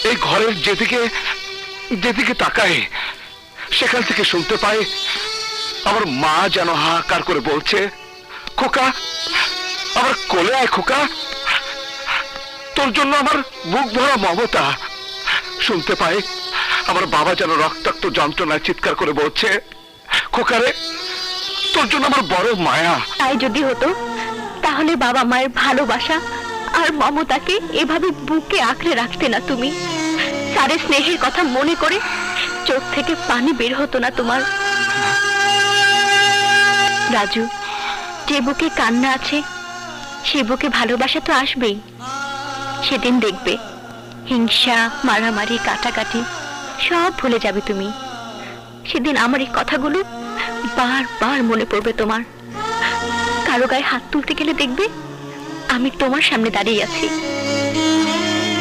এই ঘরের যেদিকে যেদিকে তাকায় সেখান থেকে শুনতে পাই আমার মা যেন হাহাকার করে বলছে, খোকা আমার কোলে আয় খোকা, তোর জন্য আমার বুক ভরা মমতা। শুনতে পাই আমার বাবা যেন রক্তাক্ত যন্ত্রণায় চিৎকার করে বলছে, খোকারে তোর জন্য আমার বড় মায়া। তাই যদি হতো তাহলে বাবা মায়ের ভালোবাসা আর মমতাকে এভাবে বুকে আঁকড়ে রাখতে না তুমি। স্যারের স্নেহের কথা মনে করে চোখ থেকে পানি বের হতো না তোমার। রাজু, যে বুকে কান্না আছে সে বুকে ভালোবাসা তো আসবেই। সেদিন দেখবে হিংসা, মারামারি, কাটাকাটি সব ভুলে যাবে তুমি। সেদিন আমার এই কথাগুলো বারবার মনে পড়বে তোমার। কারো গায়ে হাত তুলতে গেলে দেখবে আমি তোমার সামনে দাঁড়িয়ে আছি।